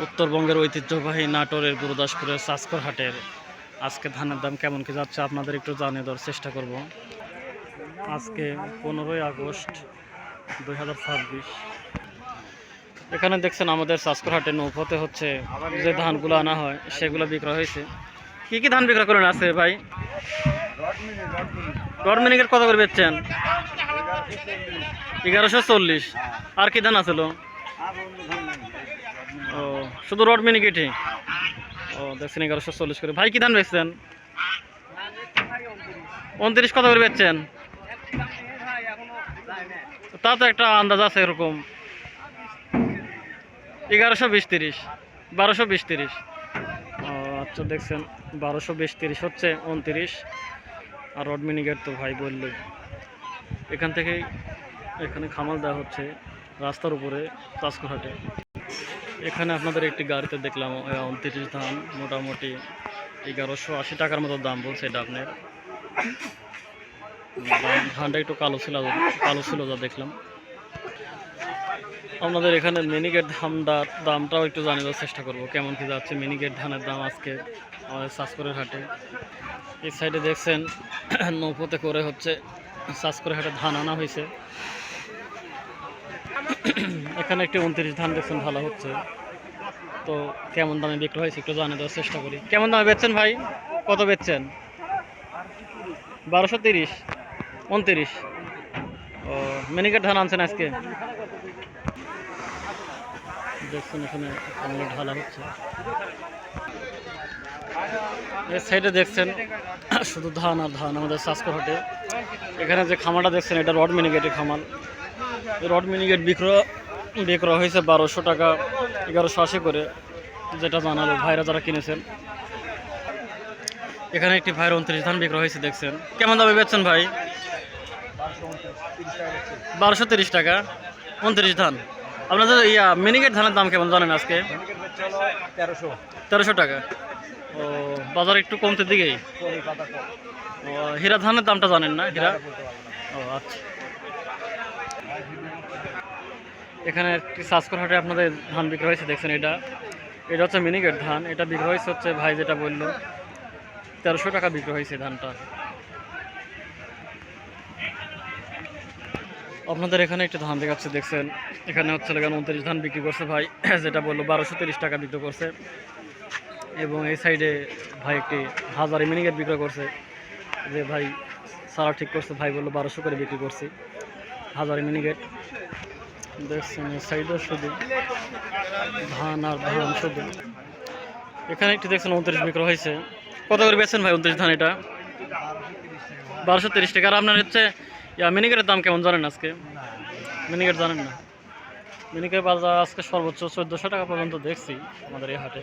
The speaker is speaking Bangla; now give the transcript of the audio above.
উত্তরবঙ্গের ঐতিহ্যবাহী নাটোরের গুরুদাসপুরের সাসকর হাটের আজকে ধানের দাম কেমন কি যাচ্ছে আপনাদের একটু জানিয়ে দেওয়ার চেষ্টা করব। আজকে 15ই আগস্ট 2026। এখানে দেখছেন আমাদের সাসকর হাটে নৌপথে হচ্ছে যে ধানগুলো আনা হয় সেগুলো বিক্রয় হয়েছে। কি কি ধান বিক্রয় করেন আছে ভাই? রড মিনিকের কত করে বেচছেন? 1140। আর কি ধান আছিল? ও শুধু রড মিনিকেটই। ও দেখছেন 1140 করে। ভাই কি ধান বেচছেন? 29 কত করে বেচছেন? তা তো একটা আন্দাজ আছে এরকম 1120-30, 1220-30। ও আচ্ছা দেখছেন 1220-30 হচ্ছে 29। আর রড মিনিকেট তো ভাই বললো এখান থেকেই এখানে খামাল দেওয়া হচ্ছে রাস্তার উপরে চাষকোহাটে। এখানে আপনাদের একটি গাড়িতে দেখলাম 29 ধান, মোটামুটি 1180 টাকার মতো দাম বলছে। এটা আপনার ধানটা একটু কালো ছিল যা দেখলাম। আপনাদের এখানে মিনিকেট দামটাও একটু জানিয়ে দেওয়ার চেষ্টা করব কেমন কি যাচ্ছে মিনিকেট ধানের দাম আজকে আমাদের চাষকরের হাটে। এই সাইডে দেখছেন নৌপথে করে হচ্ছে চাষকরের হাটে ধান আনা হয়েছে। এখানে একটি 29 ধান দেখছেন ভালো হচ্ছে। তো কেমন দামে বিক্রি হয়েছে একটু জানিয়ে দেওয়ার চেষ্টা করি। কেমন দামে বেচছেন ভাই? কত বেচছেন? 1230, 29। ও মিনিকেট ধান আনছেন আজকে? দেখছেন এখানে ঢালা হচ্ছে। এই সাইডে দেখছেন শুধু ধান আর ধান আমাদের চাষকর হাটে। এখানে যে খামারটা দেখছেন এটা রড মিনিকেটের খামার। এই রড মিনিকেট বিক্রয় হয়েছে 1200 টাকা, 1180 করে, যেটা জানালো ভাইরা যারা কিনেছেন। এখানে একটি ভাইয়ের 29 ধান বিক্রয় হয়েছে দেখছেন। কেমন দামে বেচছেন ভাই? 1230 টাকা 29 ধান। আপনাদের মিনিকেট ধানের দাম কেমন জানেন আজকে? 1300 টাকা। ও বাজার একটু কমতে দিকেই। ও হীরা ধানের দামটা জানেন না? হীরা, ও আচ্ছা। এখানে একটি চাষকর হাটে আপনাদের ধান বিক্রি হয়েছে দেখছেন। এটা হচ্ছে মিনিকেট ধান। এটা বিক্রি হয়েছে হচ্ছে ভাই যেটা বললো 1300 টাকা বিক্রি হয়েছে ধানটা। আপনাদের এখানে একটু ধান দেখাচ্ছে দেখছেন। এখানে হচ্ছে 29 ধান বিক্রি করছে ভাই, যেটা বললো 1230 টাকা বিক্রি করছে। এবং এই সাইডে ভাই একটি হাজারি মিনিকেট বিক্রি করছে, যে ভাই সারা ঠিক করছে, ভাই বললো 1200 করে বিক্রি করছি হাজারি মিনিকেট। দেখছেন এই সাইডে শুধু ধান আর ধান শুধু। এখানে একটি দেখছেন 29 বিক্রি হয়েছে। কত করে বেচছেন ভাই 29 ধান? এটা 1230 টাকা। আর আপনার হচ্ছে মিনিকেটের দাম কেমন জানেন আজকে? মিনিকেট জানেন না? মিনিকেট বাজার আজকে সর্বোচ্চ 1400 টাকা পর্যন্ত দেখছি আমাদের এই হাটে।